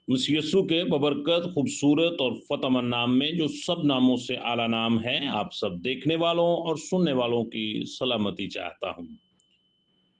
मसीह यीशु के बबरकत खूबसूरत और फतहमंद नाम में, जो सब नामों से आला नाम है, आप सब देखने वालों और सुनने वालों की सलामती चाहता हूँ।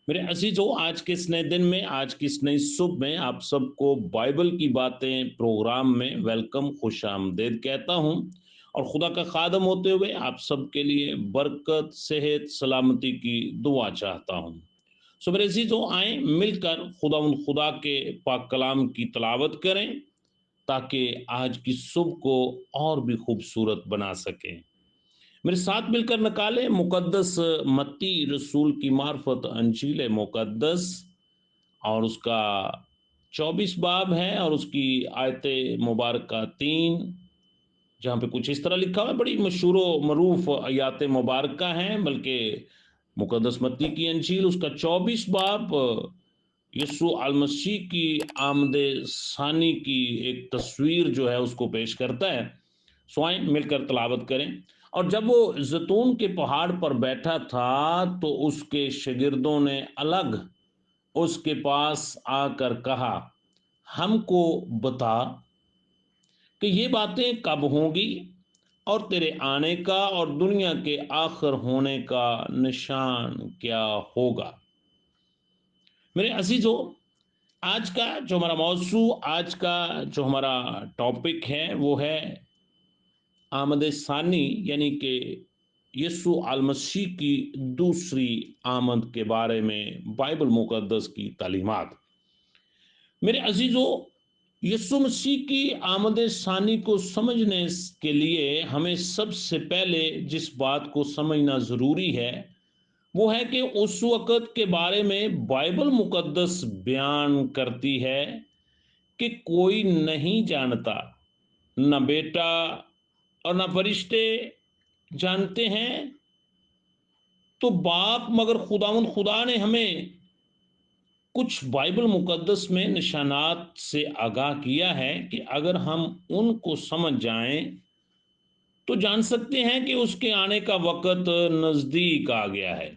मेरे अजीजों, आज के इस नए दिन में, आज की इस नई सुबह में आप सबको बाइबल की बातें प्रोग्राम में वेलकम, खुशामदीद कहता हूँ। और खुदा का खादम होते हुए आप सबके लिए बरकत, सेहत, सलामती की दुआ चाहता हूँ। सो मेरे अजीजों, आए मिलकर खुदा के पाक कलाम की तलावत करें, ताकि आज की सुबह को और भी खूबसूरत बना सकें। मेरे साथ मिलकर निकाले मुकद्दस मत्ती रसूल की मार्फत अंजील मुकद्दस, और उसका 24 बाब है और उसकी आयत मुबारक 3, जहाँ पे कुछ इस तरह लिखा हुआ है। बड़ी मशहूर मरूफ आयात मुबारक हैं, बल्कि मुकद्दस मत्ती की अंजील उसका 24 बाब यीशु अल मसीह की आमदे सानी की एक तस्वीर जो है उसको पेश करता है। सो आएं मिलकर तलावत करें। और जब वो जैतून के पहाड़ पर बैठा था, तो उसके शागिर्दों ने अलग उसके पास आकर कहा, हमको बता कि ये बातें कब होंगी, और तेरे आने का और दुनिया के आखिर होने का निशान क्या होगा। मेरे अजीजों, आज का जो हमारा मौजू, आज का जो हमारा टॉपिक है, वो है आमद सानी, यानी कि यीशु अल मसीह की दूसरी आमद के बारे में बाइबल मुकद्दस की तालीमात। मेरे अजीजों, यीशु मसीह की आमद सानी को समझने के लिए हमें सबसे पहले जिस बात को समझना ज़रूरी है, वो है कि उस वक़्त के बारे में बाइबल मुकद्दस बयान करती है कि कोई नहीं जानता, न बेटा और न फरिश्ते जानते हैं, तो बाप मगर खुदा ने हमें कुछ बाइबल मुकद्दस में निशानात से आगाह किया है कि अगर हम उनको समझ जाएं तो जान सकते हैं कि उसके आने का वक़्त नज़दीक आ गया है।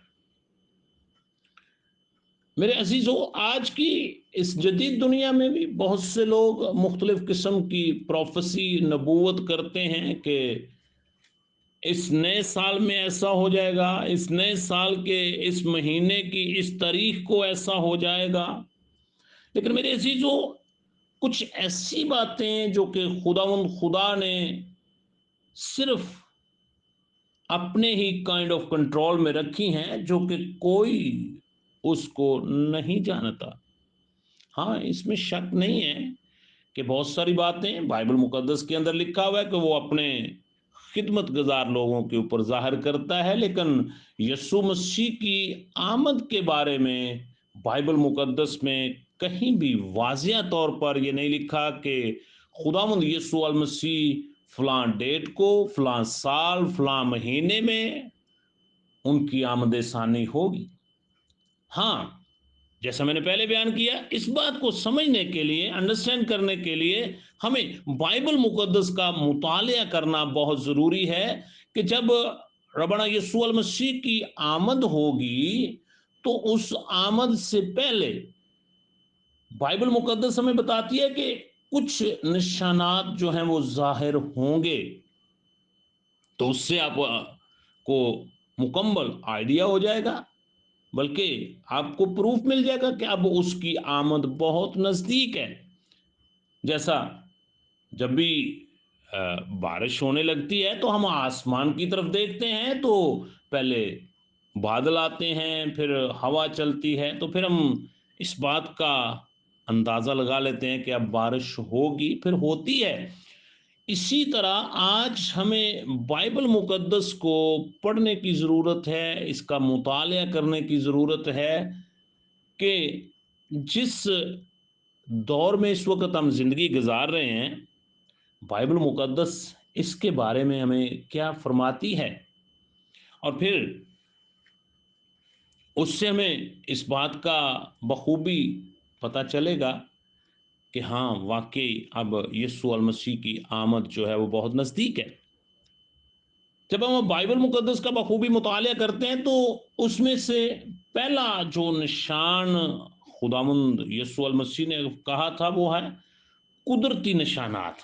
मेरे अजीजों, आज की इस जदीद दुनिया में भी बहुत से लोग मुख्तलिफ किस्म की प्रोफेसी नबूवत करते हैं कि इस नए साल में ऐसा हो जाएगा, इस नए साल के इस महीने की इस तारीख को ऐसा हो जाएगा। लेकिन मेरे अजीजों, कुछ ऐसी बातें जो कि खुदा ने सिर्फ अपने ही काइंड ऑफ कंट्रोल में रखी हैं, जो कि कोई उसको नहीं जानता। हाँ, इसमें शक नहीं है कि बहुत सारी बातें बाइबल मुकद्दस के अंदर लिखा हुआ है कि वो अपने खिदमत गुजार लोगों के ऊपर जाहिर करता है, लेकिन यीशु मसीह की आमद के बारे में बाइबल मुकद्दस में कहीं भी वाज़िया तौर पर ये नहीं लिखा कि खुदावंद यीशु अल मसीह फलां डेट को, फलां साल, फलां महीने में उनकी आमद सानी होगी। हाँ, जैसा मैंने पहले बयान किया, इस बात को समझने के लिए, अंडरस्टैंड करने के लिए हमें बाइबल मुकद्दस का मुतालिया करना बहुत ज़रूरी है कि जब रबना यीशु अल मसीह की आमद होगी, तो उस आमद से पहले बाइबल मुकद्दस हमें बताती है कि कुछ निशानात जो हैं वो ज़ाहिर होंगे। तो उससे आप को मुकम्मल आइडिया हो जाएगा, बल्कि आपको प्रूफ मिल जाएगा कि अब उसकी आमद बहुत नज़दीक है। जैसा जब भी बारिश होने लगती है, तो हम आसमान की तरफ देखते हैं, तो पहले बादल आते हैं, फिर हवा चलती है, तो फिर हम इस बात का अंदाज़ा लगा लेते हैं कि अब बारिश होगी, फिर होती है। इसी तरह आज हमें बाइबल मुकद्दस को पढ़ने की ज़रूरत है, इसका मुतालिया करने की ज़रूरत है कि जिस दौर में इस वक़्त हम ज़िंदगी गुज़ार रहे हैं, बाइबल मुकद्दस इसके बारे में हमें क्या फ़रमाती है। और फिर उससे हमें इस बात का बखूबी पता चलेगा कि हाँ, वाक़ई अब यीशु अल मसीह की आमद जो है वो बहुत नज़दीक है। जब हम बाइबल मुकद्दस का बखूबी मुतालिया करते हैं, तो उसमें से पहला जो निशान खुदावंद यीशु अल मसीह ने कहा था, वो है कुदरती निशानात,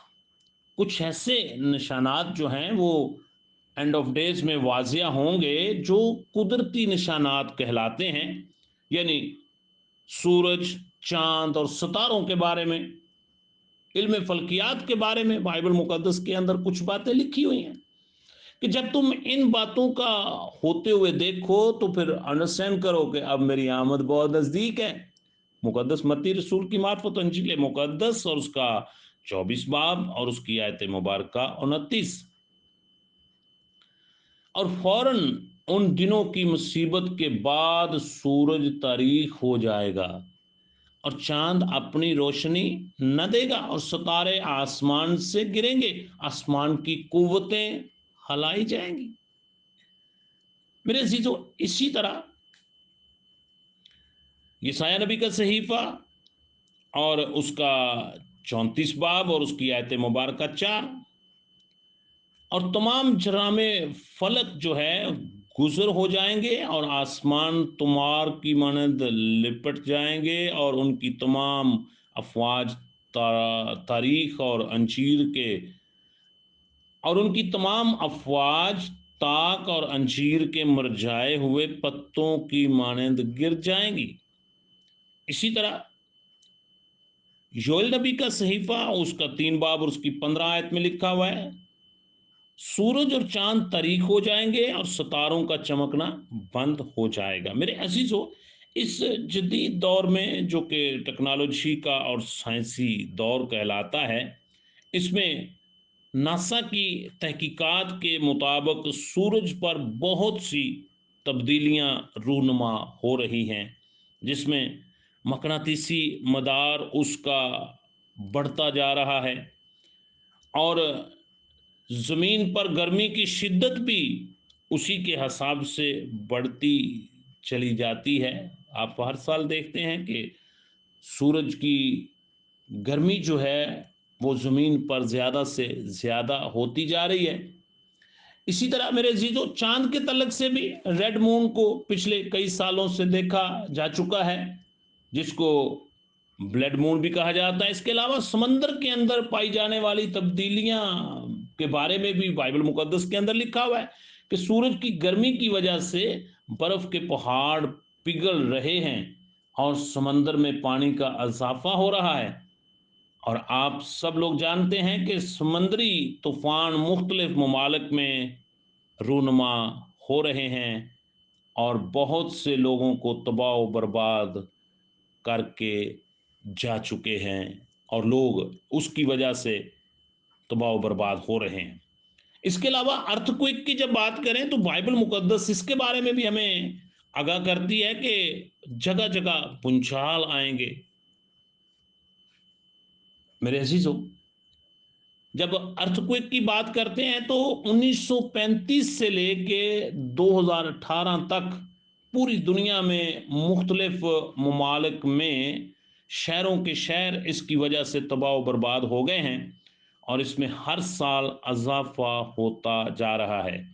कुछ ऐसे निशानात जो हैं वो एंड ऑफ डेज में वाजिया होंगे जो कुदरती निशानात कहलाते हैं, यानी सूरज, चांद और सितारों के बारे में, इल्म फल्कियात के बारे में बाइबल मुकद्दस के अंदर कुछ बातें लिखी हुई हैं कि जब तुम इन बातों का होते हुए देखो तो फिर अंडरस्टैंड करो कि अब मेरी आमद बहुत नजदीक है। मुकद्दस मत्ती रसूल की मार्फत इंजील मुकद्दस और उसका 24 बाब और उसकी आयत मुबारक 29। और फौरन उन दिनों की मुसीबत के बाद सूरज तारीख हो जाएगा और चांद अपनी रोशनी न देगा और सितारे आसमान से गिरेंगे, आसमान की कुव्वतें हलाई जाएंगी। मेरे अजीजों, इसी तरह यशायाह नबी का सहीफा और उसका 34 बाब और उसकी आयत मुबारक 4, और तमाम जरामे फलक जो है गुजर हो जाएंगे और आसमान तुमार की मानंद लिपट जाएंगे और उनकी तमाम अफवाज तारीख और अंजीर के और उनकी तमाम अफवाज ताक और अंजीर के मुरझाए हुए पत्तों की मानंद गिर जाएंगी। इसी तरह योएल नबी का सहीफा उसका 3 बाब और उसकी 15 आयत में लिखा हुआ है, सूरज और चांद तारीक हो जाएंगे और सितारों का चमकना बंद हो जाएगा। मेरे अजीजों, इस जदीद दौर में जो कि टेक्नोलॉजी का और साइंसी दौर कहलाता है, इसमें नासा की तहकीकात के मुताबिक सूरज पर बहुत सी तब्दीलियां रूनुमा हो रही हैं, जिसमें मकनातीसी मदार उसका बढ़ता जा रहा है और जमीन पर गर्मी की शिद्दत भी उसी के हिसाब से बढ़ती चली जाती है। आप हर साल देखते हैं कि सूरज की गर्मी जो है वो जमीन पर ज्यादा से ज्यादा होती जा रही है। इसी तरह मेरे जीजो, चांद के तलक से भी रेड मून को पिछले कई सालों से देखा जा चुका है, जिसको ब्लड मून भी कहा जाता है। इसके अलावा समंदर के अंदर पाई जाने वाली तब्दीलियां के बारे में भी बाइबल मुकद्दस के अंदर लिखा हुआ है कि सूरज की गर्मी की वजह से बर्फ के पहाड़ पिघल रहे हैं और समंदर में पानी का इजाफा हो रहा है। और आप सब लोग जानते हैं कि समुद्री तूफान मुख्तलिफ ममालिक में रूनुमा हो रहे हैं और बहुत से लोगों को तबाह बर्बाद करके जा चुके हैं और लोग उसकी वजह से तबाह बर्बाद हो रहे हैं। इसके अलावा अर्थक्वेक की जब बात करें तो बाइबल मुकद्दस इसके बारे में भी हमें आगाह करती है कि जगह जगह भूचाल आएंगे। मेरे अजीजों, जब अर्थक्वेक की बात करते हैं तो 1935 से लेके 2018 तक पूरी दुनिया में मुख्तलिफ ममालिक में शहरों के शहर इसकी वजह से तबाह बर्बाद हो गए हैं और इसमें हर साल इजाफा होता जा रहा है।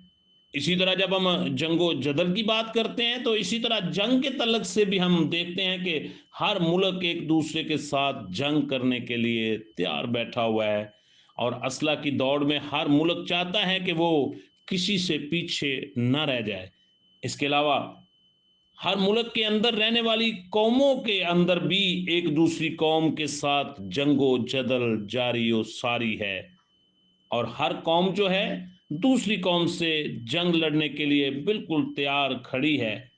इसी तरह जब हम जंगो जदल की बात करते हैं तो इसी तरह जंग के तलक से भी हम देखते हैं कि हर मुल्क एक दूसरे के साथ जंग करने के लिए तैयार बैठा हुआ है और असला की दौड़ में हर मुल्क चाहता है कि वो किसी से पीछे न रह जाए। इसके अलावा हर मुल्क के अंदर रहने वाली कौमों के अंदर भी एक दूसरी कौम के साथ जंगो जदल जारी और सारी है और हर कौम जो है दूसरी कौम से जंग लड़ने के लिए बिल्कुल तैयार खड़ी है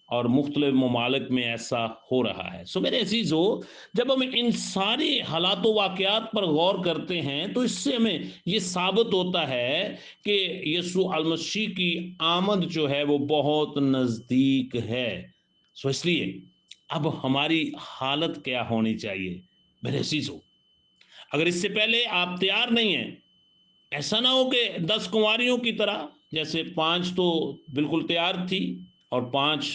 और मुख्तलिफ ममालिक में ऐसा हो रहा है। सो मेरे अजीजों, जब हम इन सारे हालात वाक़यात पर गौर करते हैं तो इससे हमें ये साबित होता है कि यीशु अल मसीह की आमद जो है वो बहुत नज़दीक है। सो इसलिए अब हमारी हालत क्या होनी चाहिए मेरे अजीजों? अगर इससे पहले आप तैयार नहीं हैं, ऐसा ना हो कि 10 कुंवारियों की तरह, जैसे 5 तो बिल्कुल तैयार थी और 5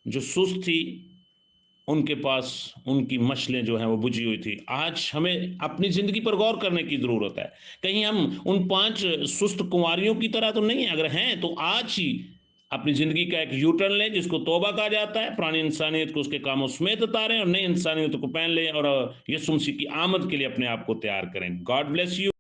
जो सुस्त थी उनके पास उनकी मशलें जो हैं वो बुझी हुई थी। आज हमें अपनी जिंदगी पर गौर करने की जरूरत है, कहीं हम उन 5 सुस्त कुंवारियों की तरह तो नहीं है। अगर हैं तो आज ही اپنی زندگی کا ایک یو ٹرن لیں جس کو توبہ کہا جاتا ہے، پرانی انسانیت کو اس کے کاموں سمیت اتاریں اور نئی انسانیت کو پہن لیں اور یسوع مسیح کی آمد کے لیے اپنے آپ کو تیار کریں. God bless you.